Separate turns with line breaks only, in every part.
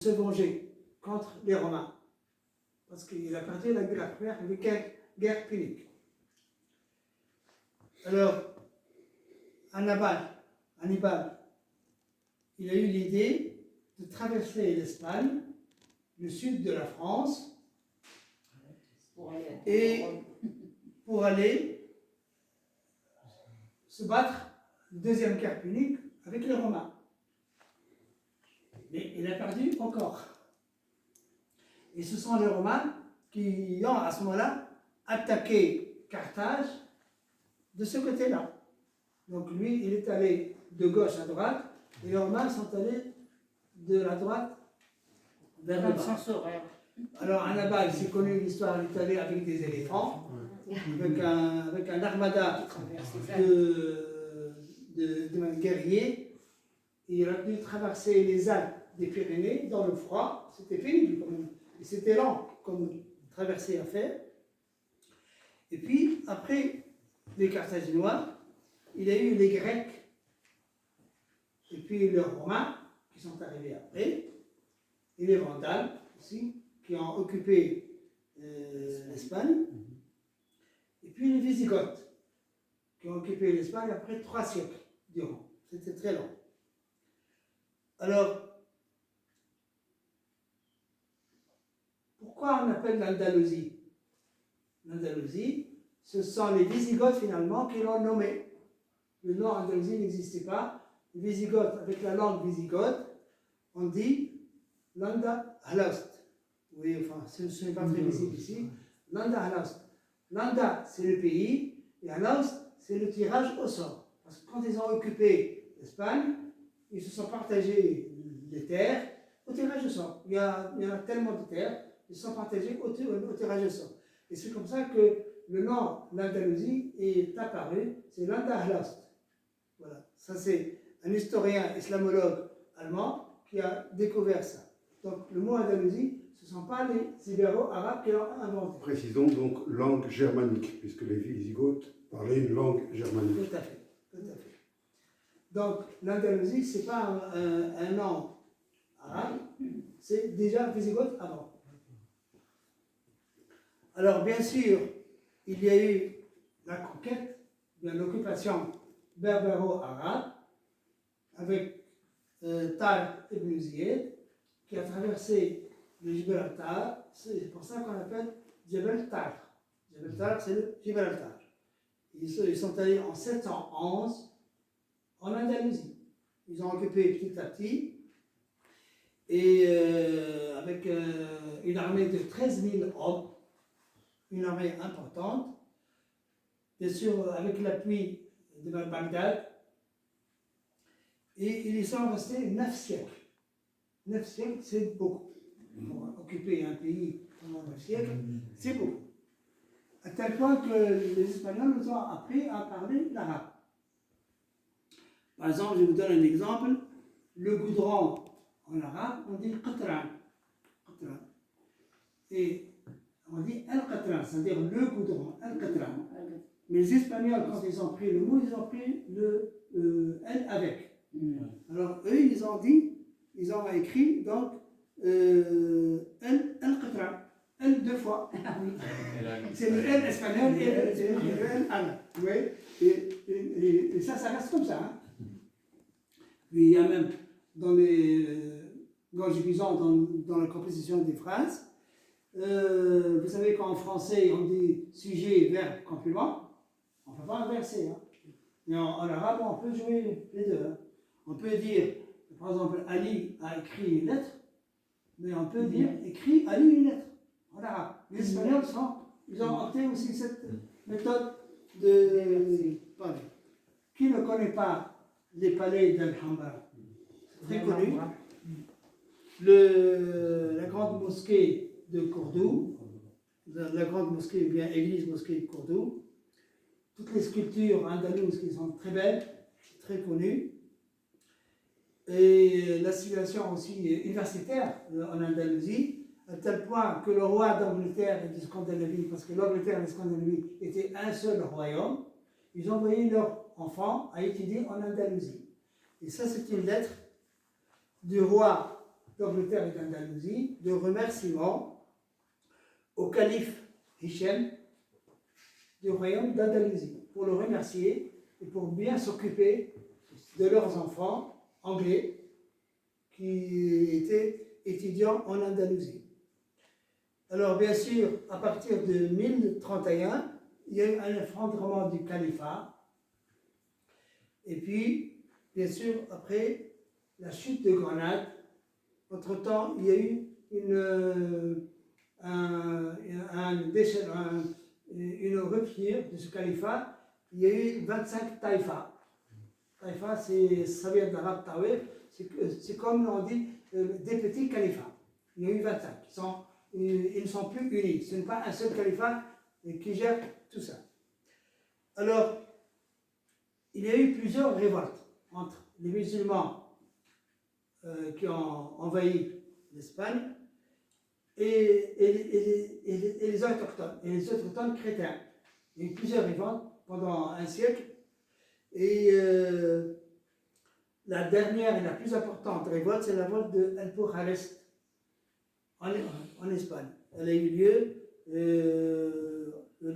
se venger contre les Romains. Parce qu'il a perdu la première guerre punique. Alors, Hannibal, il a eu l'idée de traverser l'Espagne, le sud de la France, et pour aller se battre la deuxième guerre punique avec les Romains. Mais il a perdu encore. Et ce sont les Romains qui ont à ce moment-là attaqué Carthage de ce côté-là. Donc lui, il est allé de gauche à droite, et les Romains sont allés de la droite vers le bas. Alors Hannibal, c'est connu l'histoire, il est allé avec des éléphants, avec un armada de guerriers. Il a pu traverser les Alpes des Pyrénées dans le froid. C'était pénible quand même. Et c'était lent comme traversée à faire. Et puis, après les Carthaginois, il y a eu les Grecs et puis les Romains qui sont arrivés après, et les Vandales aussi, qui ont occupé l'Espagne, et puis les Wisigoths qui ont occupé l'Espagne après 3 siècles durant. C'était très long. Alors, pourquoi on appelle l'Andalousie? L'Andalousie, ce sont les Wisigoths finalement qui l'ont nommé. Le nom Andalousie n'existait pas. Les Wisigoths, avec la langue wisigothe, on dit Landa Halaust. Oui, enfin, ce n'est pas très visible ici. Landa Halaust. Landa, c'est le pays, et Halaust, c'est le tirage au sort. Parce que quand ils ont occupé l'Espagne, ils se sont partagés les terres au tirage au sort. Il y en a tellement de terres, ils se sont partagés au tirage au sort. Et c'est comme ça que le nom l'Andalousie est apparu, c'est Landa Halaust. Voilà, ça c'est un historien islamologue allemand qui a découvert ça. Donc le mot Andalousie, ce ne sont pas les ibéro-arabes qui l'ont inventé.
Précisons donc langue germanique, puisque les Wisigoths parlaient une langue germanique.
Tout à fait, tout à fait. Donc l'Andalousie, ce n'est pas un nom arabe, c'est déjà wisigoth avant. Alors bien sûr, il y a eu la conquête, bien l'occupation berbéro-arabe, avec Tariq ibn Ziyad, qui a traversé le Gibraltar. C'est pour ça qu'on appelle Jebel Tariq. Jebel Tariq, c'est le Gibraltar. Ils sont allés en 711 en Andalousie. Ils ont occupé petit à petit, et avec une armée de 13 000 hommes, une armée importante, bien sûr avec l'appui de Bagdad, et ils y sont restés 9 siècles. 9 siècles, c'est beaucoup. Pour occuper un pays pendant 9 siècles, c'est beaucoup. À tel point que les Espagnols nous ont appris à parler l'arabe. Par exemple, je vous donne un exemple. Le goudron en arabe, on dit qatran. Et on dit al-qatran, c'est-à-dire le goudron, al-qatran. Mais les Espagnols, quand ils ont pris le mot, ils ont pris le L avec. Alors eux, ils ont écrit donc al-qatran, L 2 fois. C'est le L espagnol et le L arabe. Oui. Et ça reste comme ça. Hein. Mais il y a même dans les conjugaisons, dans la composition des phrases, vous savez qu'en français on dit sujet, verbe, complément, on ne peut pas inverser. Hein. Mais en arabe, on peut jouer les deux. Hein. On peut dire, par exemple, Ali a écrit une lettre, mais on peut dire écrit Ali une lettre en arabe. Les Espagnols ils ont inventé aussi cette méthode de parler. Qui ne connaît pas les palais d'Alhambra? Très connu. La grande mosquée de Cordoue, la grande mosquée, ou bien église-mosquée de Cordoue, toutes les sculptures andalouses qui sont très belles, très connues, et la situation aussi universitaire en Andalousie, à tel point que le roi d'Angleterre et de Scandinavie, parce que l'Angleterre et la Scandinavie étaient un seul royaume, ils ont envoyé leurs enfants à étudier en Andalousie. Et ça, c'est une lettre du roi d'Angleterre et d'Andalousie de remerciement au calife Hichem du royaume d'Andalousie pour le remercier et pour bien s'occuper de leurs enfants anglais qui étaient étudiants en Andalousie. Alors bien sûr, à partir de 1031, il y a eu un effondrement du califat. Et puis, bien sûr, après la chute de Grenade, entre-temps, il y a eu une rupture de ce califat. Il y a eu 25 taïfas. Taïfa, ça vient de l'arabe tawif, c'est comme on dit des petits califats. Il y a eu 25. Ils ne sont plus unis. Ce n'est pas un seul califat qui gère tout ça. Alors, il y a eu plusieurs révoltes entre les musulmans qui ont envahi l'Espagne et les autochtones, et les autochtones chrétiens. Il y a eu plusieurs révoltes pendant un siècle. Et la dernière et la plus importante révolte, c'est la révolte de Alpujarest en Espagne. Elle a eu lieu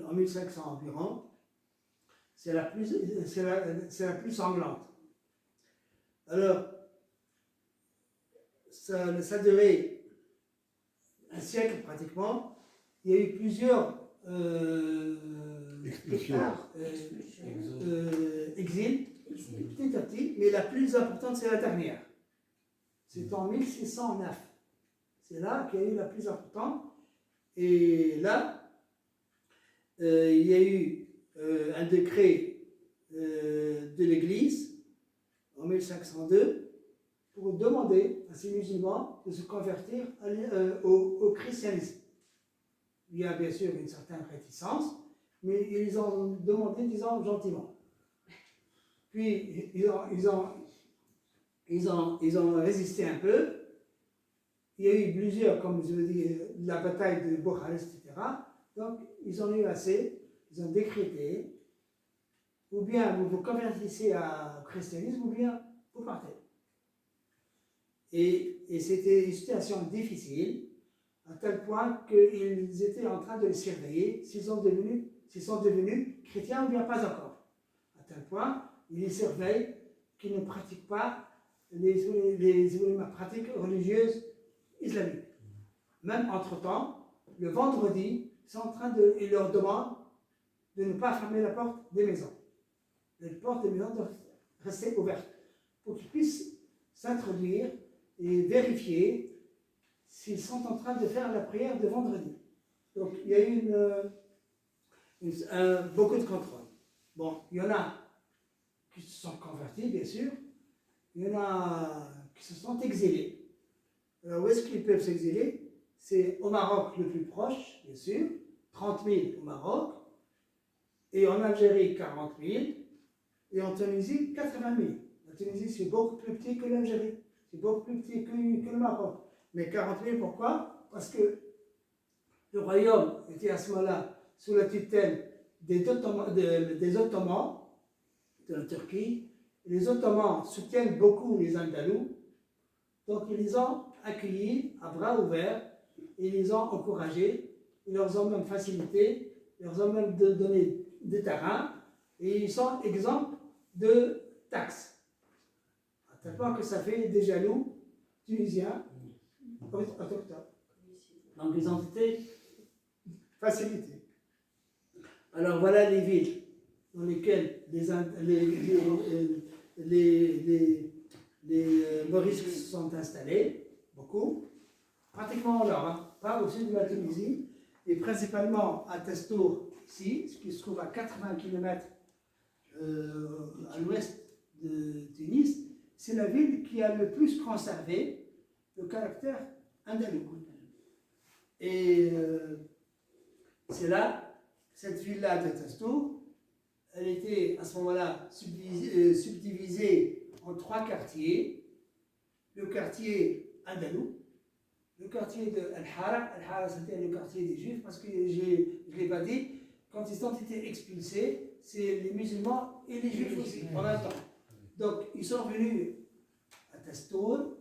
en 1500 environ. C'est la plus sanglante. Alors, ça a duré un siècle pratiquement. Il y a eu plusieurs exils, petit à petit, mais la plus importante, c'est la dernière. C'est en 1609. C'est là qu'il y a eu la plus importante. Et là, il y a eu un décret de l'Église en 1502 pour demander à ces musulmans de se convertir au christianisme. Il y a bien sûr une certaine réticence, mais ils ont demandé, disons, gentiment. Puis ils ont résisté un peu. Il y a eu plusieurs, comme je vous dis, la bataille de Bucharest, etc. Donc, ils en ont eu assez. Ils ont décrété, ou bien vous vous convertissez au christianisme, ou bien vous partez. Et c'était une situation difficile, à tel point qu'ils étaient en train de les surveiller s'ils sont devenus chrétiens ou bien pas encore. À tel point, ils les surveillent qu'ils ne pratiquent pas les pratiques religieuses islamiques. Même entre-temps, le vendredi, ils leur demandent de ne pas fermer la porte des maisons. Les portes des maisons doivent rester ouvertes pour qu'ils puissent s'introduire et vérifier s'ils sont en train de faire la prière de vendredi. Donc il y a eu beaucoup de contrôle. Bon, il y en a qui se sont convertis, bien sûr. Il y en a qui se sont exilés. Alors où est-ce qu'ils peuvent s'exiler? C'est au Maroc le plus proche, bien sûr, 30 000 au Maroc, et en Algérie 40 000, et en Tunisie 80 000. La Tunisie c'est beaucoup plus petit que l'Algérie, c'est beaucoup plus petit que le Maroc. Mais 40 000, pourquoi? Parce que le royaume était à ce moment-là sous la tutelle des Ottomans, de la Turquie. Les Ottomans soutiennent beaucoup les Andalous, donc ils les ont accueillis à bras ouverts, ils les ont encouragés, ils leur ont même facilité, ils leur ont même donné des terrains, et ils sont exempts de taxes. À tel point que ça fait des jaloux tunisiens autochtones. Donc ils ont été facilités. Alors voilà les villes dans lesquelles les Morisques sont installés, beaucoup, pratiquement au nord, hein, pas au sud de la Tunisie, et principalement à Testour, ici, ce qui se trouve à 80 km à l'ouest de Tunis. C'est la ville qui a le plus conservé le caractère andalou. Et c'est là, cette ville-là de Testour, elle était à ce moment-là subdivisée en 3 quartiers. Le quartier andalou, le quartier de Al-Hara. Al-Hara, c'était le quartier des Juifs, parce que je ne l'ai pas dit, quand ils ont été expulsés, c'est les musulmans et les Juifs aussi, en même temps. Donc, ils sont venus à Testour,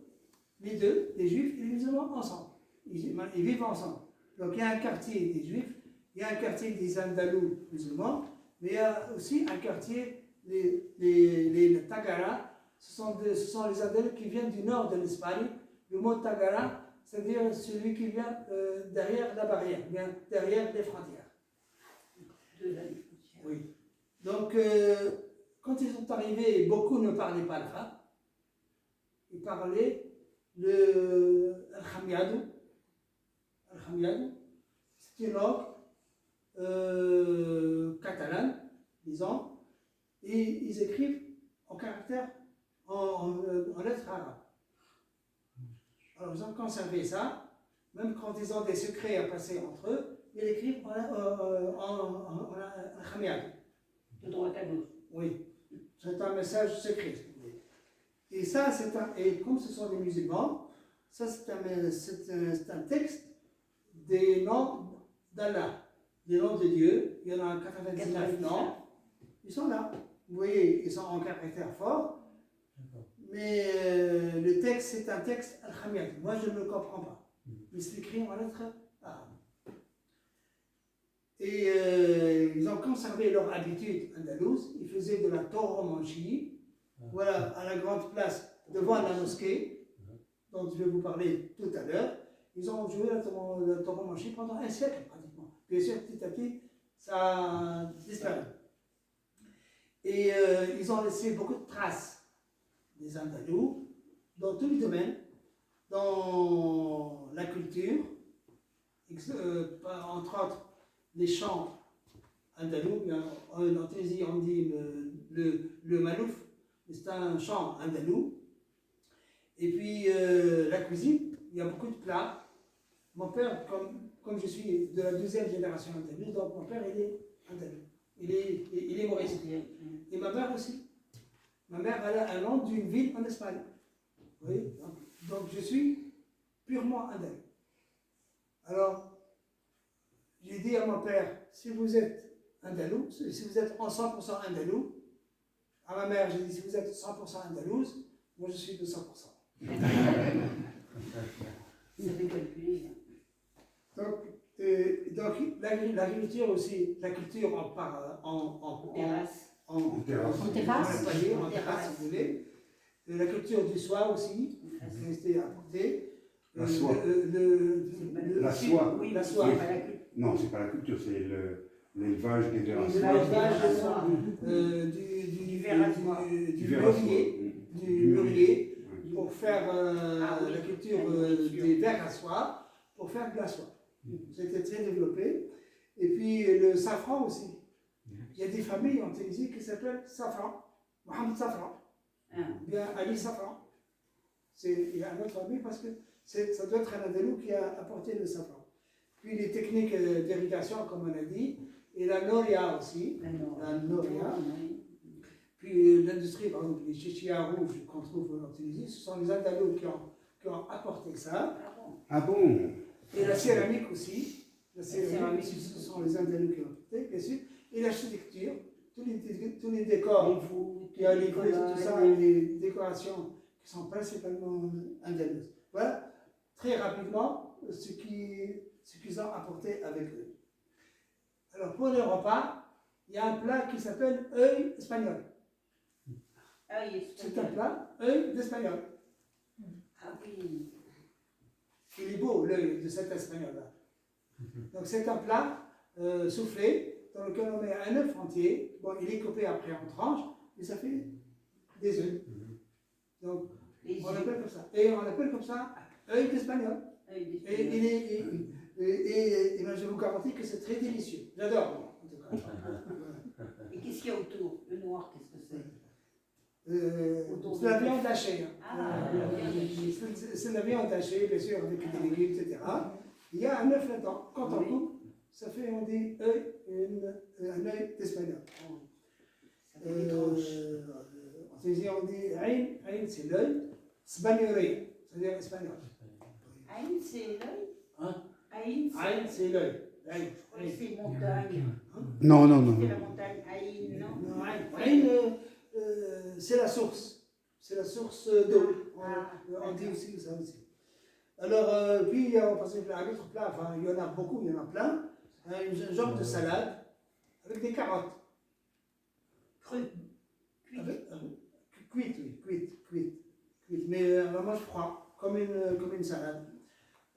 les deux, les juifs et les musulmans, ensemble. Ils vivent ensemble. Donc il y a un quartier des juifs, il y a un quartier des Andalous musulmans, mais il y a aussi un quartier, les Tagara, ce sont les Andalous qui viennent du nord de l'Espagne. Le mot Tagara, c'est-à-dire celui qui vient derrière la barrière, vient derrière les frontières. Oui. Donc, quand ils sont arrivés, beaucoup ne parlaient pas l'arabe. Ils parlaient le Al-Khamiadou. Al-Khamiadou, c'est une langue catalane, disons, et ils écrivent en caractère, en lettres arabes. Alors, ils ont conservé ça, même quand ils ont des secrets à passer entre eux, ils écrivent en Khamiadou.
De droite à gauche.
Oui, c'est un message secret. Et ça, et comme ce sont des musulmans, ça c'est un texte des noms d'Allah, des noms de Dieu. Il y en a 99 noms. Ils sont là. Vous voyez, ils sont en caractère fort. Mais le texte, c'est un texte al-Khamiyat. Moi, je ne le comprends pas. Il s'écrit en lettres arabes. Et ils ont conservé leur habitude andalouse. Ils faisaient de la tauromanchie. Voilà, à la grande place, devant la mosquée, dont je vais vous parler tout à l'heure. Ils ont joué la tauromanchie pendant un siècle, pratiquement. Bien sûr, petit à petit, ça a disparu. Et ils ont laissé beaucoup de traces des Andalous dans tous les domaines, dans la culture, entre autres les chants andalous. En Tunisie, on dit le malouf, c'est un chant andalou. Et puis la cuisine, il y a beaucoup de plats. Mon père, comme je suis de la deuxième génération andalouse, donc mon père, il est andalou. Il est mauricien. Et ma mère aussi. Ma mère, elle a un nom d'une ville en Espagne. Vous voyez? Donc je suis purement andalou. Alors, j'ai dit à mon père, si vous êtes andalou, si vous êtes en 100% andalou, à ma mère, j'ai dit, si vous êtes 100% andalouse, moi je suis de 100%.
Vous avez calculé.
Donc l'agriculture aussi, la culture en
Terrasse.
En terrasse, si vous voulez. La culture du soie aussi, qui a été apportée.
La soie.
La soie.
Oui,
la soie.
Non, c'est pas la culture, c'est l'élevage des vers à soie.
L'élevage de soie.
Du
ver à soie.
Du mûrier, pour faire la culture des vers à soie, pour faire de la soie. C'était très développé. Et puis le safran aussi. Il y a des familles en Tunisie qui s'appellent Safran, Mohamed Safran, bien Ali Safran. Il y a une autre famille parce que ça doit être un andalou qui a apporté le safran. Puis les techniques d'irrigation, comme on a dit, et la noria aussi. La noria. Puis l'industrie, par exemple, les chichia rouges qu'on trouve en Tunisie, ce sont les andalous qui ont apporté ça.
Ah bon?
Et la céramique aussi. La céramique, ce sont les andalous qui ont apporté, bien sûr. Et l'architecture, tous les décors, les voûtes, tout ça, les décorations qui sont principalement andalouses. Voilà, très rapidement, ce qu'ils ont apporté avec eux. Alors, pour les repas, il y a un plat qui s'appelle œil espagnol. C'est un plat, œil d'espagnol.
Ah oui.
Il est beau, l'œil de cet espagnol-là. Donc, c'est un plat soufflé, dans lequel on met un œuf entier. Bon, il est coupé après en tranches, et ça fait des œufs. Donc, on l'appelle comme ça. Et on l'appelle comme ça œil d'espagnol. Et ben, je vous garantis que c'est très délicieux. J'adore, moi, en tout cas.
Et qu'est-ce qu'il y a autour? Le noir, qu'est-ce que c'est?
C'est la viande hachée. C'est la viande hachée, bien sûr, avec des légumes, etc. Il y a un œuf là-dedans. Quand on coupe, ça fait, on dit, un œil d'espagnol. En Tunisie, on dit aïn, c'est l'œil, sbagnori, c'est-à-dire espagnol.
Aïn, c'est l'œil?
Hein?
Aïn,
c'est l'œil.
c'est montagne.
Non.
C'est la montagne, Aïn, non?
Aïn, c'est la source. c'est la source d'eau. On dit aussi ça aussi. Alors, puis on passe à l'autre plat, enfin, il y en a beaucoup, il y en a plein. Un genre de salade avec des carottes.
Cru.
Cuite, oui, cuite. Mais vraiment froid, comme une salade.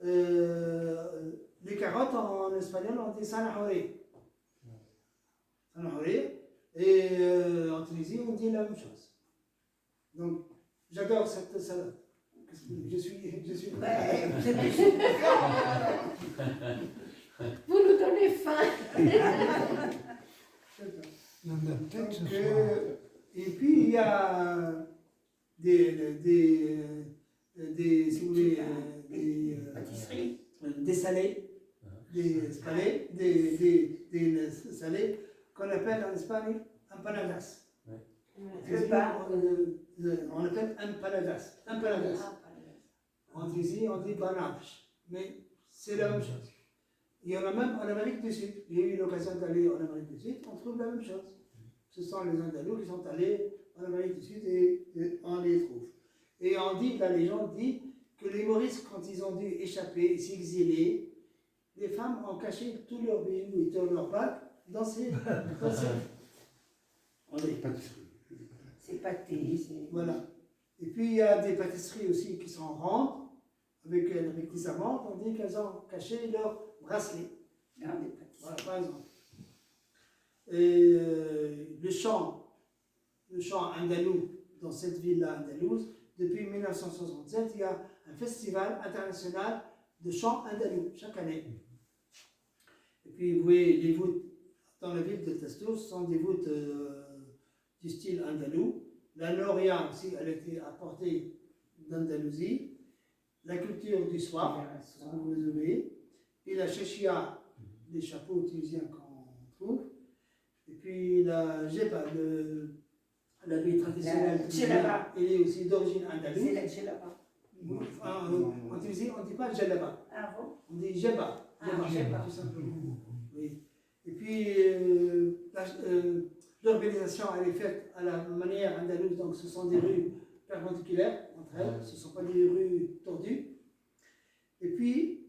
Les carottes en espagnol on dit zanahoria. Et en Tunisie on dit la même chose. Donc j'adore cette salade. Je suis.
Ouais, vous nous donnez faim.
Donc, et puis il y a si vous voulez,
Pâtisserie.
des salés, des salés qu'on appelle en Espagne empanadas.
Le pain.
On appelle empanadas. En Tunisie, on dit bananas, mais c'est la même chose. Il y en a même en Amérique du Sud. J'ai eu l'occasion d'aller en Amérique du Sud, on trouve la même chose. Ce sont les Andalous qui sont allés en Amérique du Sud et on les trouve. Et on dit, la légende dit que les Maurices, quand ils ont dû échapper et s'exiler, les femmes ont caché tous leurs bijoux et tous leurs bagues dans ces.
C'est pâté.
Voilà. Et puis il y a des pâtisseries aussi qui sont rondes, avec des amandes, on dit qu'elles ont caché leurs bracelets.
Dans des pâtisseries.
Voilà, par exemple. Et le chant andalou dans cette ville-là andalouse, depuis 1967, il y a un festival international de chant andalou chaque année. Et puis vous voyez, les voûtes dans la ville de Testo sont des voûtes du style andalou. La noria aussi, elle a été apportée d'Andalousie. La culture du soir, ce que vous voyez. Et la chechia, des chapeaux tunisiens qu'on trouve. Et puis la jeba, l'habit traditionnel tunisien, il est aussi d'origine andalouse.
C'est la djellaba.
En Tunisie, on ne dit pas djellaba.
Ah bon?
On dit jeba.
Jeba.
Tout simplement. Oui. Et puis l'organisation elle est faite à la manière andalouse, donc ce sont des rues perpendiculaires entre elles, ce ne sont pas des rues tordues. Et puis,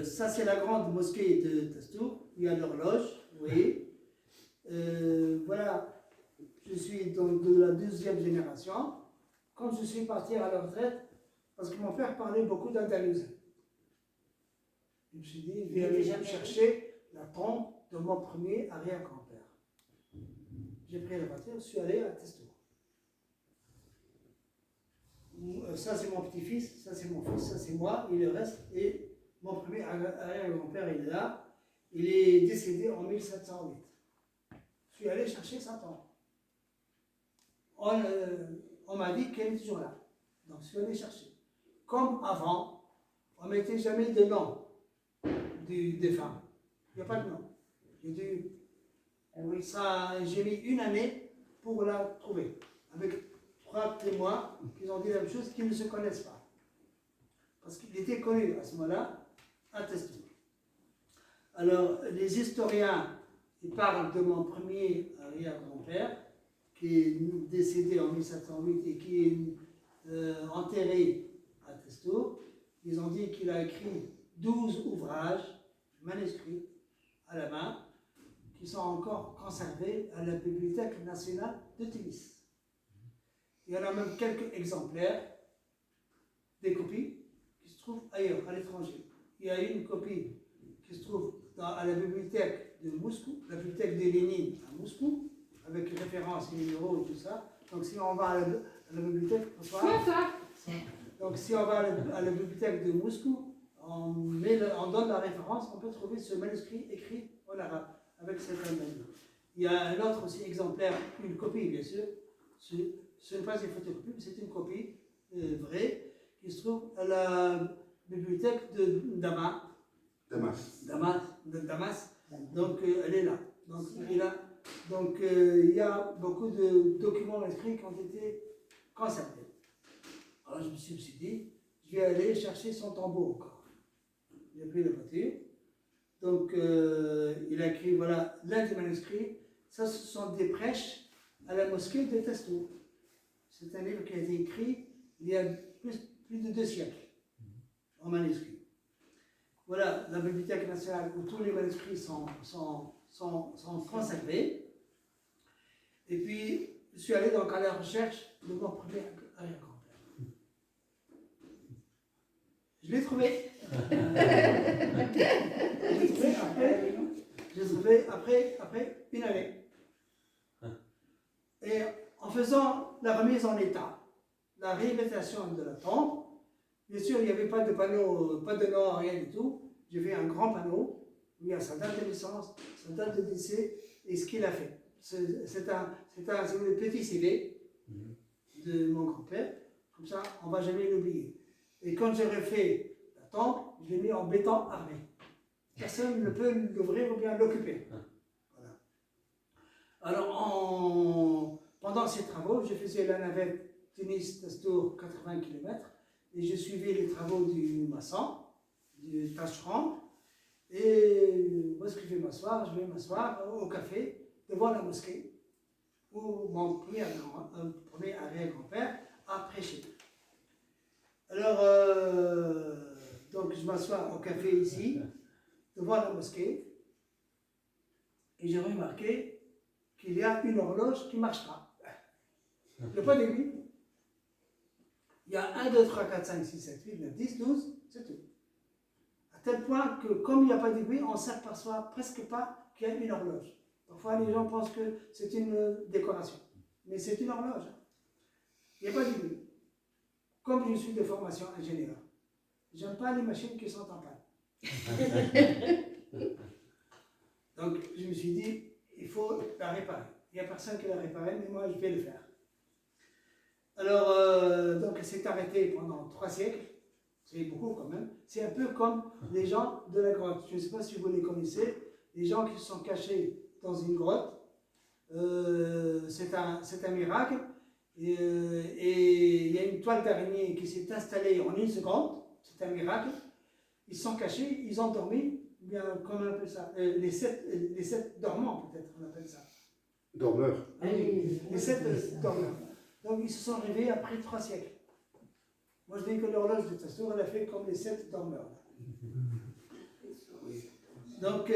ça c'est la grande mosquée de Testo, il y a l'horloge, vous voyez. Voilà, je suis donc de la deuxième génération. Quand je suis parti à la retraite, parce que mon père parlait beaucoup d'andalousien, je me suis dit, je vais aller chercher la tombe de mon premier arrière-grand-père. J'ai pris la voiture, je suis allé à Testo. Ça c'est mon petit-fils, ça c'est mon fils, ça c'est moi, et le reste, et mon premier arrière-grand-père il est là, il est décédé en 1708. Je suis allé chercher sa tombe. On m'a dit qu'elle est toujours là. Donc je suis allé chercher. Comme avant, on ne mettait jamais de nom des femmes. Il n'y a pas de nom. J'ai mis une année pour la trouver. Avec 3 témoins qui ont dit la même chose, qui ne se connaissent pas. Parce qu'il était connu à ce moment-là, à Testo. Alors, les historiens, ils parlent de mon premier arrière-grand-père, qui est décédé en 1708 et qui est enterré à Testo. Ils ont dit qu'il a écrit 12 ouvrages manuscrits à la main qui sont encore conservés à la Bibliothèque nationale de Tunis. Il y en a même quelques exemplaires, des copies, qui se trouvent ailleurs, à l'étranger. Il y a une copie qui se trouve à la bibliothèque de Moscou, la bibliothèque de Lénine à Moscou, avec les références, les numéros et tout ça. Donc si on va à la bibliothèque, donc si on va à la bibliothèque de Moscou, on donne la référence, on peut trouver ce manuscrit écrit en arabe, avec cette manuel. Il y a un autre aussi exemplaire, une copie bien sûr, ce n'est pas une photocopie, mais c'est une copie vraie, qui se trouve à la bibliothèque de Damas. Donc elle est là. Donc il y a beaucoup de documents inscrits qui ont été conservés. Alors je me suis dit, je vais aller chercher son tombeau encore. J'ai pris la voiture. Donc il a écrit, voilà, l'un des manuscrits. Ça, ce sont des prêches à la mosquée de Testo. C'est un livre qui a été écrit il y a plus de 2 siècles, en manuscrit. Voilà la Bibliothèque nationale où tous les manuscrits sont conservés. Et puis, je suis allé donc à la recherche de mon premier arrière-grand-père. Je l'ai trouvé. Je l'ai trouvé après une année. Et en faisant la remise en état, la réhabilitation de la tombe, bien sûr, il n'y avait pas de panneau, pas de nom, rien du tout. J'ai fait un grand panneau où il y a sa date de naissance, sa date de décès et ce qu'il a fait. C'est un petit CV de mon grand-père. Comme ça, on ne va jamais l'oublier. Et quand j'ai refait la tombe, je l'ai mis en béton armé. Personne ne peut l'ouvrir ou bien l'occuper. Voilà. Alors, pendant ces travaux, je faisais la navette Tunis-Tastour 80 km et je suivais les travaux du maçon, du tâcheron. Et où est-ce que je vais m'asseoir? Je vais m'asseoir au café devant la mosquée où mon premier arrière-grand-père a prêché. Alors, donc je m'assois au café ici, devant la mosquée, et j'ai remarqué qu'il y a une horloge qui ne marche pas. Il n'y a pas d'aiguille. Il y a 1, 2, 3, 4, 5, 6, 7, 8, 9, 10, 12, c'est tout. À tel point que, comme il n'y a pas d'aiguille, on ne s'aperçoit presque pas qu'il y a une horloge. Parfois, les gens pensent que c'est une décoration. Mais c'est une horloge. Il n'y a pas d'aiguille. Comme je suis de formation ingénieur, je n'aime pas les machines qui sont en panne. Donc, je me suis dit, il faut la réparer. Il n'y a personne qui l'a réparée, mais moi, je vais le faire. Alors, donc, elle s'est arrêtée pendant 3 siècles. C'est beaucoup quand même. C'est un peu comme les gens de la grotte. Je ne sais pas si vous les connaissez. Les gens qui se sont cachés dans une grotte. C'est un miracle. Et il y a une toile d'araignée qui s'est installée en 1 seconde. C'est un miracle. Ils sont cachés, ils ont dormi. Bien, comment on appelle ça? Les sept dormants, peut-être, on appelle ça.
Dormeur.
Ah oui, les 7 dormeurs. Donc, ils se sont réveillés après 3 siècles. Moi, je dis que l'horloge de Tastour, elle a fait comme les 7 dormeurs. Donc,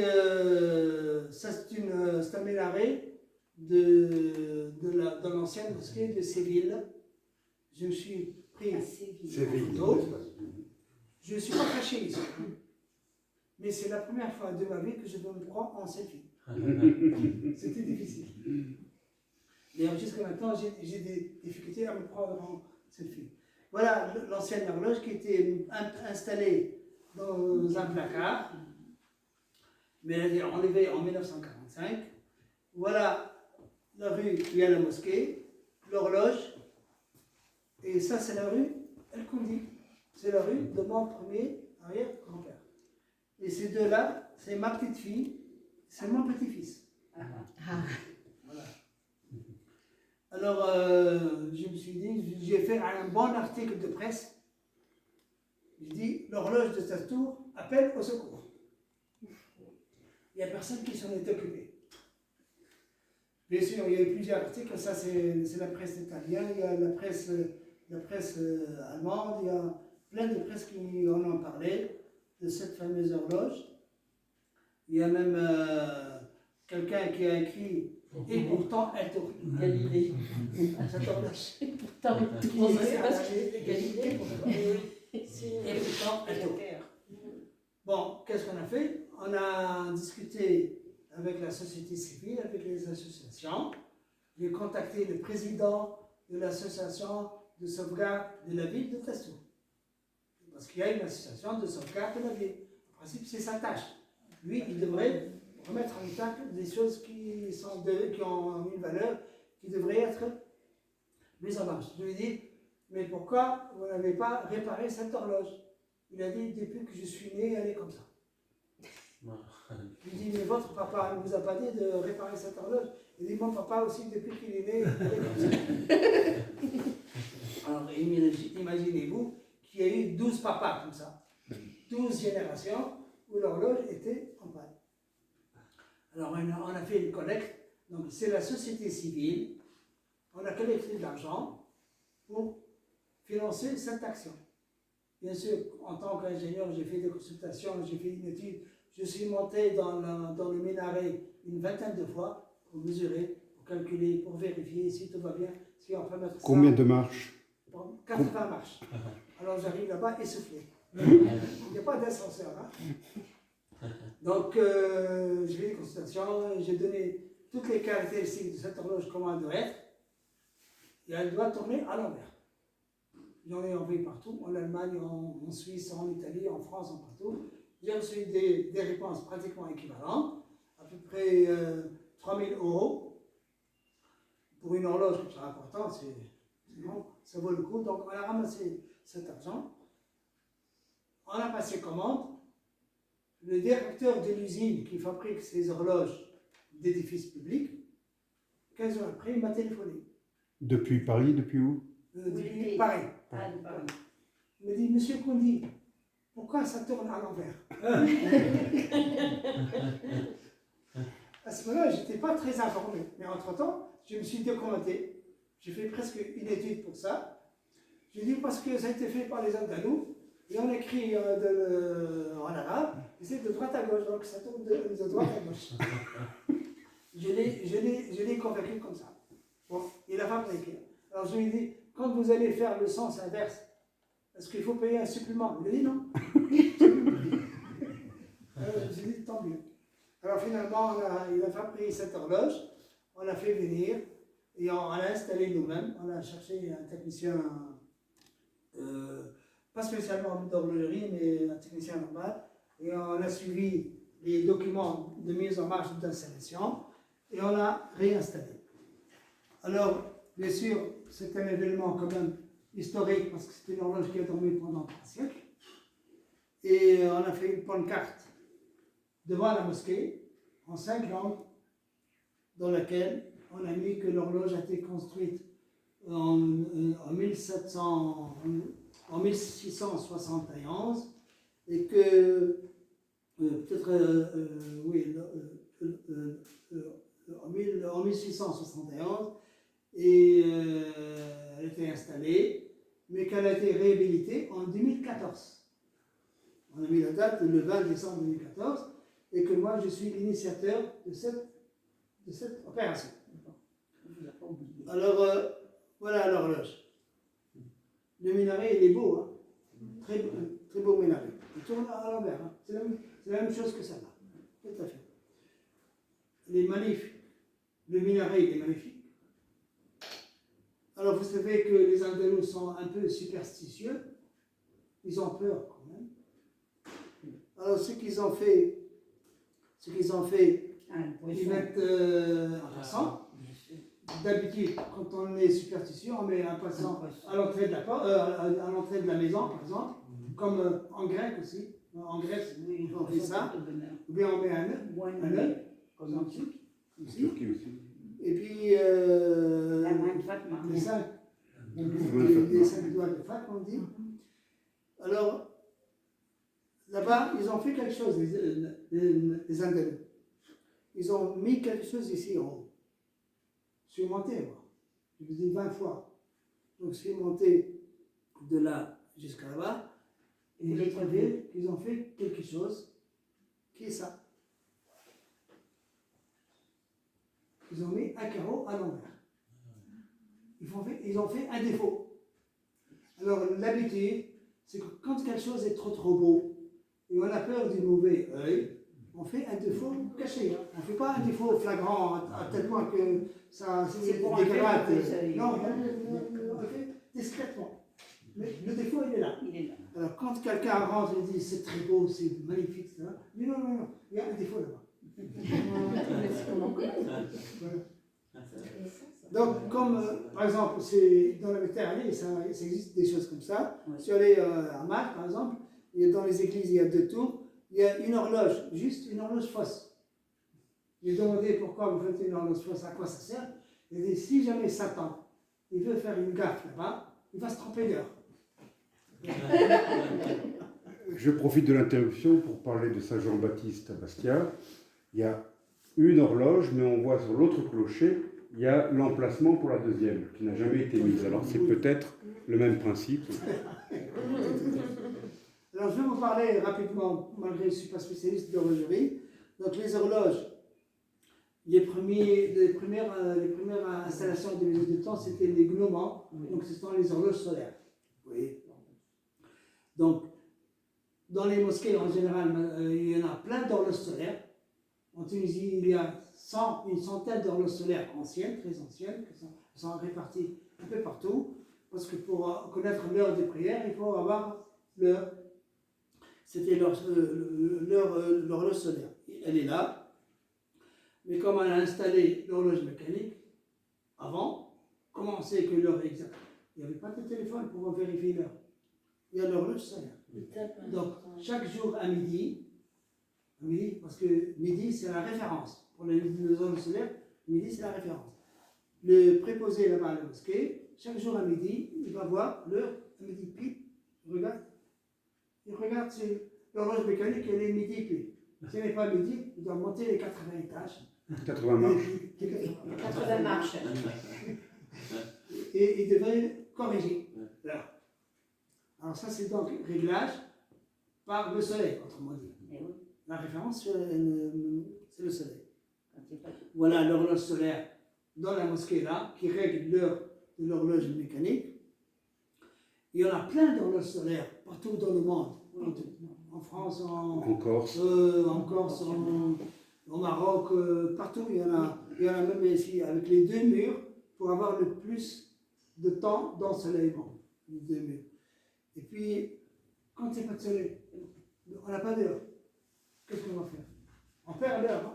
ça, c'est un minaret de l'ancienne mosquée de Séville. Je me suis pris
Séville.
Je ne suis pas caché ici. Mais c'est la première fois de ma vie que je me prends en selfie. C'était difficile. D'ailleurs, jusqu'à maintenant, j'ai des difficultés à me prendre en selfie. Voilà l'ancienne horloge qui était installée dans un placard, mais elle a été enlevée en 1945. Voilà la rue où il y a la mosquée, l'horloge, et ça c'est la rue El Koundi. C'est la rue de mon premier arrière-grand-père. Et ces deux-là, c'est ma petite fille, c'est mon petit-fils. Voilà. Alors, je me suis dit, j'ai fait un bon article de presse. J'ai dit, l'horloge de Tastour appelle au secours. Il n'y a personne qui s'en est occupé. Bien sûr, il y a eu plusieurs articles, ça c'est la presse italienne, il y a la presse allemande, il y a plein de presses qui en ont parlé de cette fameuse horloge. Il y a même quelqu'un qui a écrit « Et pourtant, elle tourne ».
Galilée.
Cette horloge.
Pourtant, on ne sait pas ce
qu'il
que Galilée.
Et pourtant, elle tourne. Bon, qu'est-ce qu'on a fait? On a discuté avec la société civile, avec les associations. J'ai contacté le président de l'association de sauvegarde de la ville de Tastour. Parce qu'il y a une association de sauvegarde de la ville. En principe, c'est sa tâche. Lui, il devrait remettre en état des choses qui ont une valeur, qui devraient être mises en marche. Je lui ai dit, mais pourquoi vous n'avez pas réparé cette horloge? Il a dit, depuis que je suis né, elle est comme ça. Je lui ai dit, mais votre papa ne vous a pas dit de réparer cette horloge? Il dit, mon papa aussi, depuis qu'il est né, elle est comme ça. Alors, imaginez-vous qu'il y a eu 12 papas comme ça. 12 générations où l'horloge était en panne. Alors, on a fait une collecte. Donc, c'est la société civile. On a collecté de l'argent. pour financer cette action. Bien sûr, en tant qu'ingénieur, j'ai fait des consultations, j'ai fait une étude, je suis monté dans le minaret une vingtaine de fois pour mesurer, pour calculer, pour vérifier si tout va bien, si on peut mettre
Combien
ça.
de marches?
80 marches. Alors j'arrive là-bas essoufflé. Il n'y a pas d'ascenseur. Hein. Donc, j'ai fait des consultations, j'ai donné toutes les caractéristiques de cette horloge, comment elle doit être, et elle doit tourner à l'envers. J'en ai envoyé partout, en Allemagne, en Suisse, en Italie, en France, en partout. J'ai reçu des réponses pratiquement équivalentes, à peu près 3 000 € pour une horloge comme ça importante, c'est bon, ça vaut le coup. Donc on a ramassé cet argent, on a passé commande. Le directeur de l'usine qui fabrique ces horloges d'édifices publics, 15 jours après, il m'a téléphoné.
Depuis Paris, depuis où?
Depuis Paris.
Ah, de Paris.
Il me dit, Monsieur Kondi, pourquoi ça tourne à l'envers? À ce moment-là, je n'étais pas très informé. Mais entre-temps, je me suis documenté. J'ai fait presque une étude pour ça. J'ai dit parce que ça a été fait par les Andalous. Et on écrit en arabe, et c'est de droite à gauche, donc ça tourne de droite à gauche. Je l'ai convaincu comme ça. Bon, il a fabriqué. Alors je lui ai dit, quand vous allez faire le sens inverse, est-ce qu'il faut payer un supplément? Il a dit non. Alors j'ai dit tant mieux. Alors finalement, il a fabriqué cette horloge, on l'a fait venir, et on l'a installé nous-mêmes. On a cherché un technicien, pas spécialement d'horlogerie, mais un technicien normal, et on a suivi les documents de mise en marche d'installation, et on l'a réinstallé. Alors, bien sûr, c'est un événement quand même historique, parce que c'était une horloge qui a dormi pendant 3 siècles, et on a fait une pancarte devant la mosquée, en 5 langues, dans laquelle on a mis que l'horloge a été construite en 1671 et que peut-être en 1671 et elle a été installée, mais qu'elle a été réhabilitée en 2014. On a mis la date le 20 décembre 2014 et que moi je suis l'initiateur de cette opération. Alors voilà l'horloge. Le minaret il est beau, hein? Très beau minaret. Il tourne à l'envers, hein? C'est la même chose que ça là. Tout à fait. Il est magnifique. Le minaret il est magnifique. Alors vous savez que les Andalous sont un peu superstitieux. Ils ont peur quand même. Alors ce qu'ils ont fait, ils mettent un passant. D'habitude, quand on est superstitieux, on met un passant à l'entrée de à l'entrée de la maison, par exemple, comme en grec aussi. En Grèce, on fait ça. Ou bien on met un œuf, comme en Turquie.
Turquie aussi.
Et puis
La main de Fatma.
les 5 doigts de Fatma, on dit. Alors, là-bas, ils ont fait quelque chose, les Andalous. Ils ont mis quelque chose ici en haut. Je suis monté, moi. Je vous dis 20 fois. Donc, je suis monté de là jusqu'à là-bas. Et j'ai trouvé qu'ils ont fait quelque chose qui est ça. Ils ont mis un carreau à l'envers. Ils ont fait un défaut. Alors, l'habitude, c'est que quand quelque chose est trop beau, et on a peur du mauvais œil, on fait un défaut caché. Hein. On ne fait pas un défaut flagrant à tel point que ça dégrade. Non, on le fait discrètement. Mais le défaut, il est là. Alors, quand quelqu'un rentre et dit c'est très beau, c'est magnifique, etc., mais non, il y a un défaut là-bas. Voilà. Donc, comme par exemple, dans la Méditerranée, ça existe des choses comme ça.
Ouais.
Je suis allé à Malte, par exemple, dans les églises, il y a 2 tours, il y a une horloge, juste une horloge fausse. J'ai demandé pourquoi vous faites une horloge fausse, à quoi ça sert. Il dit si jamais Satan il veut faire une gaffe là-bas, il va se tromper d'heure.
Je profite de l'interruption pour parler de Saint Jean-Baptiste à Bastia. Il y a une horloge, mais on voit sur l'autre clocher, il y a l'emplacement pour la deuxième, qui n'a jamais été mise. Alors c'est peut-être le même principe.
Alors, je vais vous parler rapidement, malgré que je ne suis pas spécialiste d'horlogerie. Donc, les horloges, les premières installations de mesure de temps, c'était les gnomons, donc ce sont les horloges solaires. Vous voyez. Donc, dans les mosquées, en général, il y en a plein d'horloges solaires. En Tunisie, il y a une centaine d'horloges solaires anciennes, très anciennes, qui sont réparties un peu partout, parce que pour connaître l'heure des prières, il faut avoir l'heure. C'était l'horloge solaire. Elle est là, mais comme on a installé l'horloge mécanique avant, comment on sait que l'heure est exacte? Il n'y avait pas de téléphone pour vérifier l'heure. Il y a l'horloge solaire. Donc, chaque jour à midi, parce que midi c'est la référence. Pour les horloges solaires, midi c'est la référence. Le préposé là-bas à la mosquée, chaque jour à midi, il va voir l'heure à midi pile. Il regarde si l'horloge mécanique elle est midi pile. Si elle n'est pas midi, il doit monter les 80 étages.
80 marches.
80 marches.
Et il devrait corriger. Là. Alors ça c'est donc réglage par le soleil, autrement dit. La référence c'est le soleil. Voilà l'horloge solaire dans la mosquée là, qui règle l'heure de l'horloge mécanique. Il y en a plein d'horloges solaires partout dans le monde. En France, en Corse, au Maroc, partout. Il y en a même ici avec les deux murs pour avoir le plus de temps d'ensoleillement. Les deux murs. Et puis, quand il n'y a pas de soleil, on n'a pas d'heure. Qu'est-ce qu'on va faire? On perd l'heure. Hein?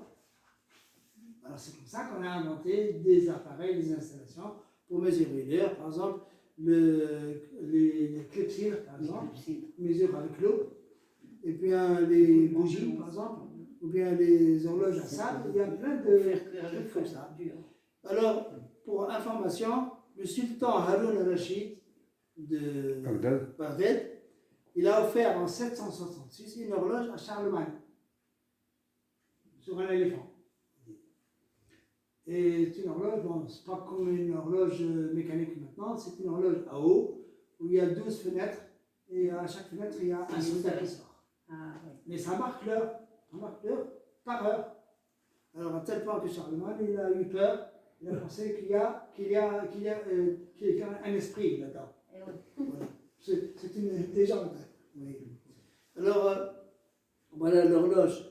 Alors c'est comme ça qu'on a inventé des appareils, des installations pour mesurer l'heure. Par exemple, les clepsydres, par exemple, mesurent avec l'eau. Et puis les bougies, par exemple, ou bien les horloges à sable. Il y a plein de trucs comme ça. Alors, pour information, le sultan Haroun al-Rachid de Bagdad, il a offert en 766 une horloge à Charlemagne sur un éléphant. Et c'est une horloge, bon, c'est pas comme une horloge mécanique maintenant, c'est une horloge à eau où il y a 12 fenêtres et à chaque fenêtre il y a un soldat qui sort. Mais ça marque l'heure par heure. Alors à tel point que Charlemagne il a eu peur, il a pensé qu'il y a un esprit là-dedans. Voilà. C'est une légende. Oui. Alors voilà l'horloge,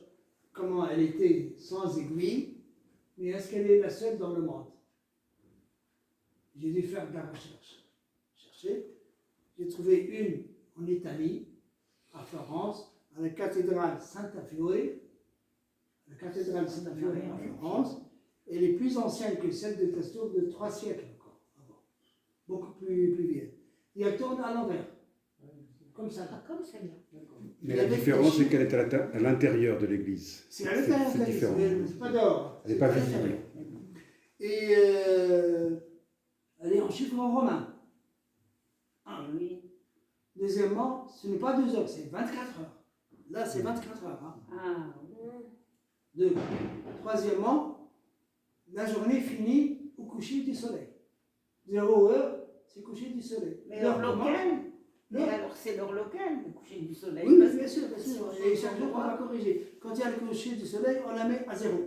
comment elle était sans aiguille. Mais est-ce qu'elle est la seule dans le monde? J'ai dû faire de la recherche. J'ai trouvé une en Italie, à Florence, à la cathédrale Santa Fiore. La cathédrale Santa Fiore à Florence, elle est plus ancienne que celle de Testour de 3 siècles encore avant. Beaucoup plus vieille. Et elle tourne à l'envers. Comme ça.
Comme celle-là.
Mais la différence, c'est qu'elle est à l'intérieur de l'église.
C'est à l'intérieur de l'église, c'est pas dehors.
Elle n'est pas visible.
Et elle est en chiffre romain.
Oui.
Deuxièmement, ce n'est pas 2 heures, c'est 24 heures. Là, c'est 24 heures. Hein. Deux. Troisièmement, la journée finit au coucher du soleil. 0 heure, c'est coucher du soleil.
Mais l'heure locale? Mais alors c'est l'heure locale, le coucher du soleil.
Oui, bien sûr. Et chaque jour, on va corriger. Quand il y a le coucher du soleil, on la met à 0.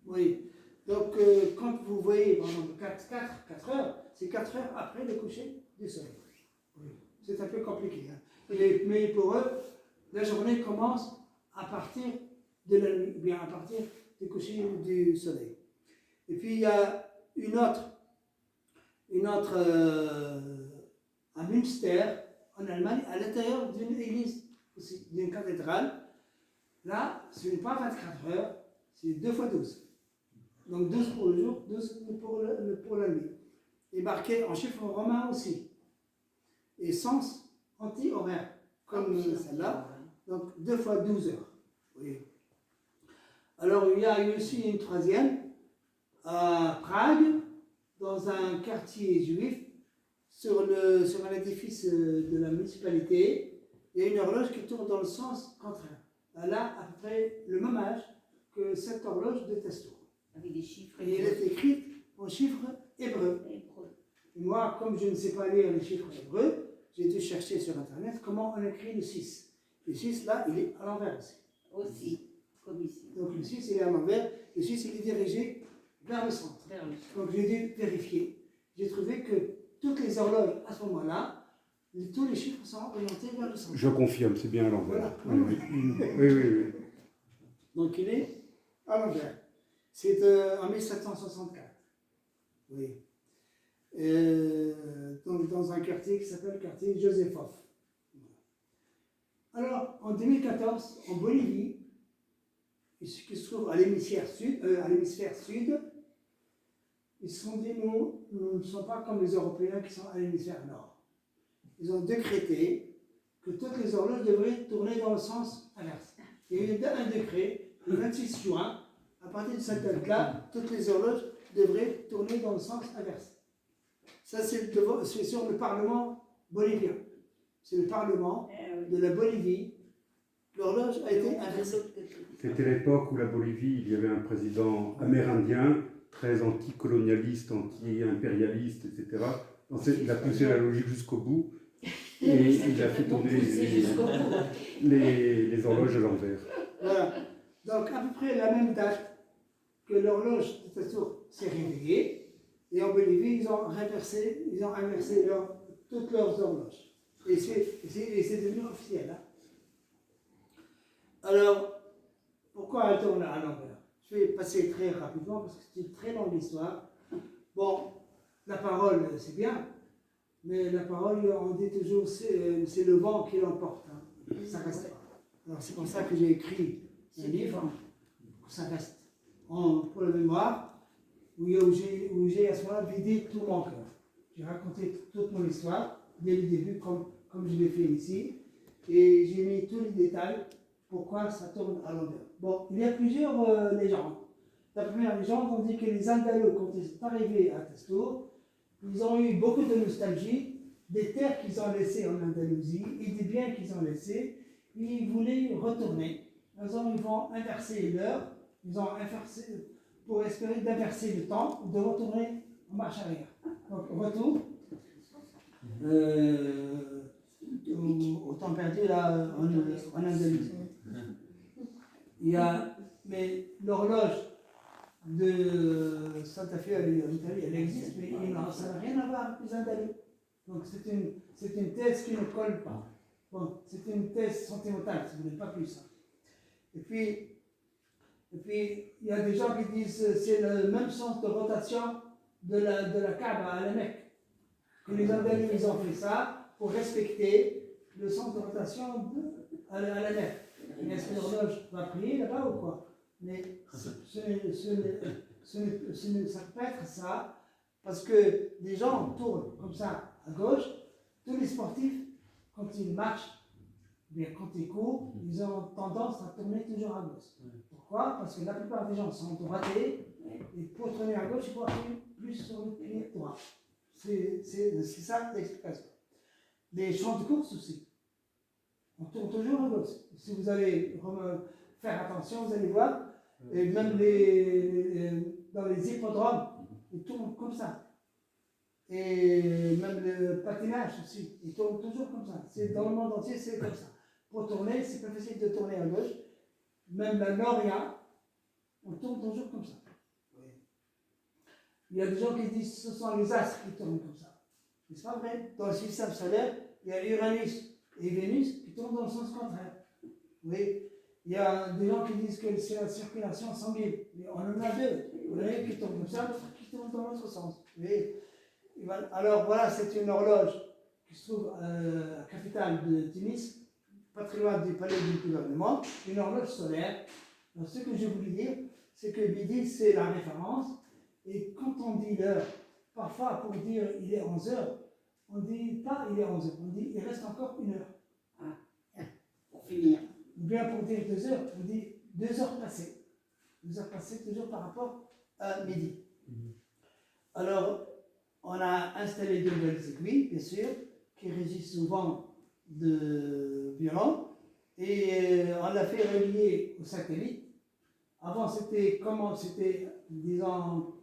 Oui. Donc, quand vous voyez, par exemple, 4 heures, c'est 4 heures après le coucher du soleil. Oui. C'est un peu compliqué. Hein. Mais pour eux, la journée commence à partir de la nuit, bien à partir du coucher du soleil. Et puis, il y a une autre à Münster, en Allemagne, à l'intérieur d'une église, aussi, d'une cathédrale. Là, ce n'est pas 24 heures, c'est 2 fois 12. Donc 12 pour le jour, 12 pour la nuit. Et marqué en chiffre romain aussi. Et sens anti-horaire, comme celle-là. Donc 2 fois 12 heures. Oui. Alors il y a eu aussi une troisième à Prague, dans un quartier juif, sur un édifice de la municipalité. Il y a une horloge qui tourne dans le sens contraire. Elle a à peu près le même âge que cette horloge de Testour.
Avec des chiffres.
Et elle est écrite en chiffres hébreux. Et moi, comme je ne sais pas lire les chiffres hébreux, j'ai dû chercher sur Internet comment on écrit le 6. Le 6, là, il est à l'envers aussi.
Aussi, comme ici.
Donc le 6, il est à l'envers. Le 6, il est dirigé vers le centre.
Vers le centre.
Donc j'ai dû vérifier. J'ai trouvé que toutes les horloges, à ce moment-là, tous les chiffres sont orientés vers le centre.
Je confirme, c'est bien à l'envers.
Voilà.
Oui, oui, oui.
Donc il est à l'envers. C'est en 1764. Oui. Donc dans un quartier qui s'appelle le quartier Josefov. Alors, en 2014, en Bolivie, qui se trouve à l'hémisphère sud, ils se sont dit, nous ne sommes pas comme les Européens qui sont à l'hémisphère nord. Ils ont décrété que toutes les horloges devraient tourner dans le sens inverse. Il y a eu un décret, le 26 juin, à partir de cette date-là, toutes les horloges devraient tourner dans le sens inverse. Ça, c'est sur le Parlement bolivien. C'est le Parlement de la Bolivie. L'horloge a été inversée.
C'était l'époque où la Bolivie, il y avait un président amérindien, très anticolonialiste, anti-impérialiste, etc. Donc, il a poussé la logique jusqu'au bout et il a fait tourner les horloges à l'envers.
Voilà. Donc, à peu près la même date que l'horloge de Tassour s'est réveillée, et en Bolivie, ils ont inversé toutes leurs horloges. Et c'est devenu officiel. Hein. Alors, pourquoi elle tourne à l'envers? Je vais passer très rapidement parce que c'est une très longue histoire. Bon, la parole, c'est bien, mais la parole, on dit toujours, c'est le vent qui l'emporte. Hein. Ça reste pas. Alors, c'est pour ça que j'ai écrit un livre, pour que ça reste. Pour la mémoire, où j'ai à ce moment-là vidé tout mon cœur. J'ai raconté toute mon histoire, dès le début, comme je l'ai fait ici, et j'ai mis tous les détails, pourquoi ça tourne à l'envers. Bon, il y a plusieurs légendes. La première légende, on dit que les Andalous, quand ils sont arrivés à Tastour, ils ont eu beaucoup de nostalgie des terres qu'ils ont laissées en Andalousie et des biens qu'ils ont laissés, et ils voulaient retourner. Alors, ils vont inverser l'heure, ils ont inversé, pour espérer d'inverser le temps, de retourner en marche arrière. Donc, retour au temps perdu là, en Andalousie. Mais l'horloge de Santa Fe en Italie, elle existe, mais ça n'a rien à voir avec les Andalous. Donc c'est une thèse qui ne colle pas. Bon, c'est une thèse sentimentale, si vous voulez, pas plus. Hein. Et puis, il y a des gens qui disent que c'est le même sens de rotation de la Kaaba à la Mecque. Que les Andalous, ils ont fait ça pour respecter le sens de rotation à la Mecque. Est-ce que l'horloge va prier là-bas ou quoi? Mais ça peut être ça, parce que les gens tournent comme ça à gauche. Tous les sportifs, quand ils marchent, bien quand ils courent, ils ont tendance à tourner toujours à gauche. Pourquoi? Parce que la plupart des gens sont droités, et pour tourner à gauche, il faut appuyer plus sur le pied droit. C'est ça l'explication. Les champs de course aussi. On tourne toujours à gauche. Si vous allez faire attention, vous allez voir, et même dans les hippodromes, ils tournent comme ça. Et même le patinage aussi, ils tournent toujours comme ça. Dans le monde entier, c'est comme ça. Pour tourner, c'est plus facile de tourner à gauche. Même la Noria, on tourne toujours comme ça. Il y a des gens qui disent que ce sont les astres qui tournent comme ça. Mais c'est pas vrai. Dans le système solaire, il y a Uranus et Vénus qui tournent dans le sens contraire. Oui. Il y a des gens qui disent que c'est la circulation sanguine. Mais on en a deux. Il y en a qui tournent comme ça, l'autre qui tourne dans l'autre sens. Oui. Alors voilà, c'est une horloge qui se trouve à la capitale de Tunis, pas très loin du palais du gouvernement, une horloge solaire. Donc, ce que je voulais dire, c'est que midi, c'est la référence. Et quand on dit l'heure, parfois pour dire il est 11 heures, on ne dit pas il est 11 heures, on dit il reste encore une heure.
Ah, pour finir.
Ou bien pour dire 2 heures, on dit 2 heures passées. 2 heures passées toujours par rapport à midi. Alors, on a installé de nouvelles aiguilles, bien sûr, qui résistent souvent de violon, et on l'a fait relier au satellite. Avant, c'était, disons,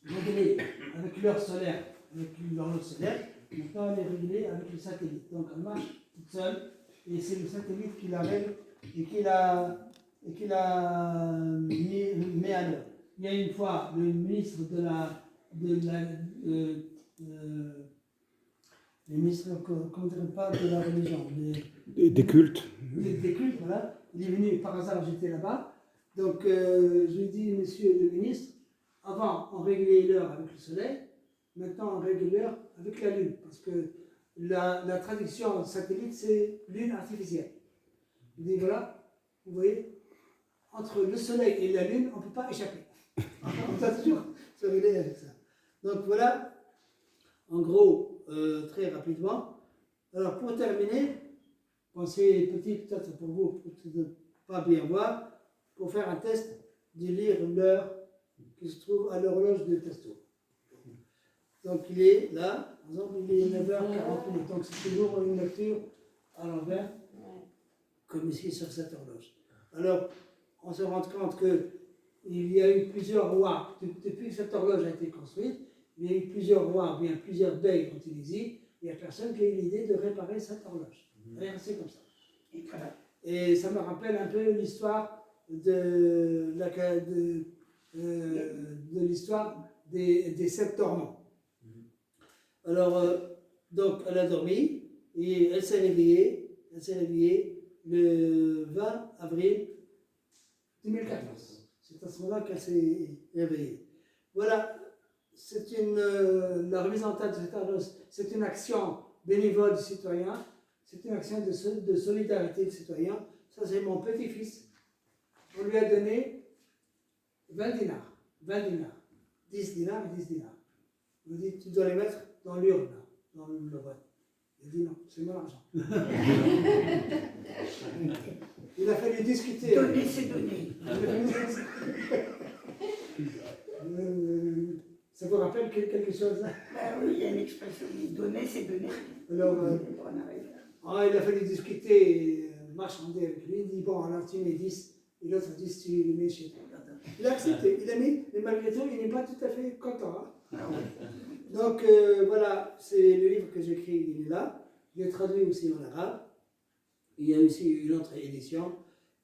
réglée avec l'heure solaire, avec l'horloge solaire. Maintenant, elle est réglée avec le satellite. Donc, elle marche toute seule. Et c'est le satellite qui la règle et qui la met à l'heure. Il y a une fois le ministre le ministre, comment dire, pas de la religion,
Des cultes.
des cultes, voilà. Il est venu, par hasard, j'étais là-bas. Donc, je lui ai dit, monsieur le ministre, avant, on réglait l'heure avec le soleil, maintenant, on règle l'heure avec la lune. Parce que la traduction satellite, c'est lune artificielle. Il dit, voilà, vous voyez, entre le soleil et la lune, on ne peut pas échapper. On doit toujours se régler avec ça. Donc, voilà, en gros, très rapidement. Alors, pour terminer, pensez petit, peut-être pour vous, peut-être ne pas bien voir, pour faire un test, de lire l'heure qui se trouve à l'horloge de Testo. Donc, il est là, par exemple, il est 9h40, donc c'est toujours une lecture à l'envers, comme ici sur cette horloge. Alors, on se rend compte qu'il y a eu plusieurs rois, depuis que cette horloge a été construite, il y a eu plusieurs rois, bien plusieurs bey ont utilisé, il n'y a personne qui a eu l'idée de réparer cette horloge. Elle est restée comme ça. Et ça me rappelle un peu l'histoire de l'histoire des 7 torments. Alors, donc, elle a dormi et elle s'est réveillée le 20 avril 2014. C'est à ce moment-là qu'elle s'est réveillée. Voilà, la remise en tête de cette horloge, c'est une action bénévole du citoyen, c'est une action de solidarité du citoyen. Ça, c'est mon petit-fils. On lui a donné 20 dinars. 10 dinars et 10 dinars. On lui dit, tu dois les mettre dans l'urne, dans le vote. Il dit non, c'est mon argent. Il a fallu discuter.
Donner, c'est donner.
Ça vous rappelle quelque chose?
Oui, il y a une expression, donner, c'est donner.
Alors, il a fallu discuter, marchander avec lui. Il dit, bon, alors tu mets 10, et l'autre dit, tu les mets chez toi. Il a accepté, il a mis, mais malgré tout, il n'est pas tout à fait content. Hein. Donc, voilà, c'est le livre que j'ai écrit, il est là. Il est traduit aussi en arabe. Il y a aussi une autre édition.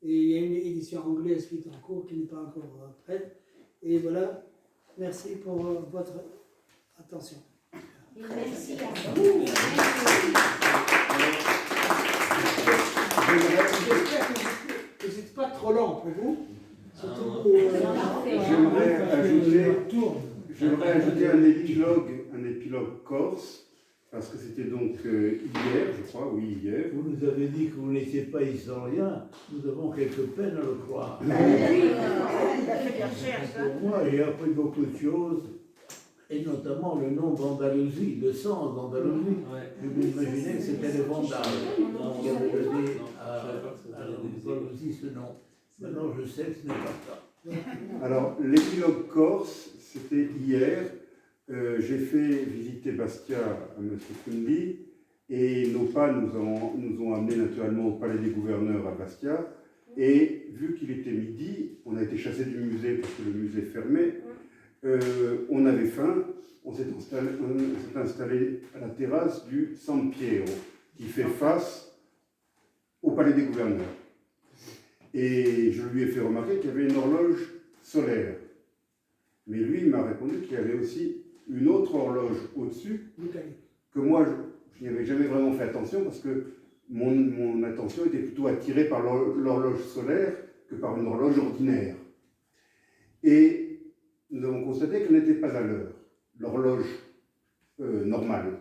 Et il y a une édition anglaise qui est en cours, qui n'est pas encore prête. Et voilà, merci pour votre attention.
Merci à vous.
J'espère que ce n'est pas trop long pour vous. Surtout
J'aimerais ajouter un épilogue corse, parce que c'était donc hier, je crois, oui, hier.
Vous nous avez dit que vous n'étiez pas historien, nous avons quelques peines à le croire.
Il a fait des recherches.
Pour moi, j'ai appris beaucoup de choses, et notamment le nom d'Andalousie, le sens d'Andalousie. Je m'imaginais que c'était les Vandales qui avaient donné à l'Andalousie ce nom. Maintenant, je sais que ce n'est pas ça.
Alors, l'épilogue corse, c'était hier. J'ai fait visiter Bastia à M. Fundi et nos pas nous ont amenés naturellement au Palais des Gouverneurs à Bastia. Et vu qu'il était midi, on a été chassé du musée parce que le musée fermait. On avait faim, on s'est installé à la terrasse du San Piero qui fait face au Palais des Gouverneurs. Et je lui ai fait remarquer qu'il y avait une horloge solaire. Mais lui, il m'a répondu qu'il y avait aussi une autre horloge au-dessus, que moi, je n'y avais jamais vraiment fait attention parce que mon attention était plutôt attirée par l'horloge solaire que par une horloge ordinaire. Et nous avons constaté qu'elle n'était pas à l'heure, l'horloge normale.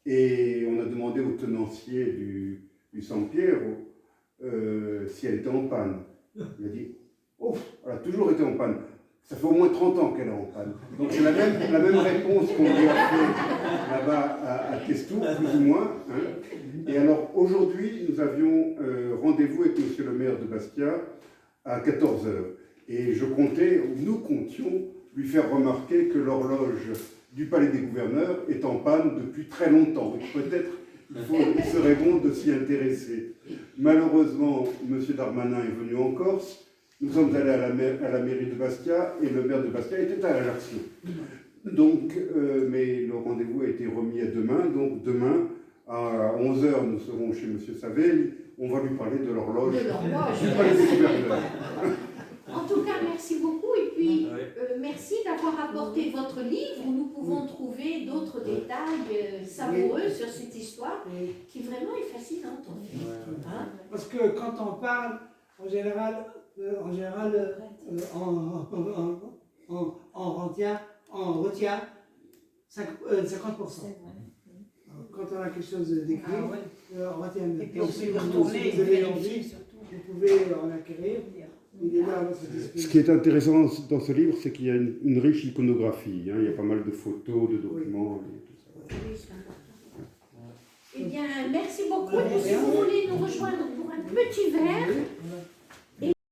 Et on a demandé au tenancier du San Piero si elle était en panne. Il a dit, oh, elle a toujours été en panne. Ça fait au moins 30 ans qu'elle est en panne. Donc c'est la même réponse qu'on lui a fait là-bas à Testou, plus ou moins. Hein. Et alors aujourd'hui, nous avions rendez-vous avec monsieur le maire de Bastia à 14h. Et nous comptions lui faire remarquer que l'horloge du Palais des Gouverneurs est en panne depuis très longtemps. Donc peut-être il serait bon de s'y intéresser. Malheureusement, M. Darmanin est venu en Corse. Nous sommes allés à la mairie de Bastia et le maire de Bastia était à Ajaccio. Donc, mais le rendez-vous a été remis à demain. Donc demain, à 11h, nous serons chez M. Savel. On va lui parler de l'horloge.
De l'horloge.
C'est pas les découvertes.
En tout cas, merci beaucoup. Et puis, merci d'avoir apporté votre livre où nous pouvons trouver d'autres détails savoureux sur cette histoire qui vraiment est fascinante. En fait. Hein?
Parce que quand on parle, en général, on retient 50%. Quand on a quelque chose d'écrit, on retient.
Et puis on
Si
peut y
vous
retourner et
avez
vérifier
envie,
surtout.
vous pouvez en acquérir. Il est là à votre
Ce
disposition.
qui est intéressant dans ce livre, c'est qu'il y a une riche iconographie. Hein. Il y a pas mal de photos, de documents et tout ça.
Oui, c'est important. Eh bien, merci beaucoup. Et puis, si vous voulez nous rejoindre pour un petit verre,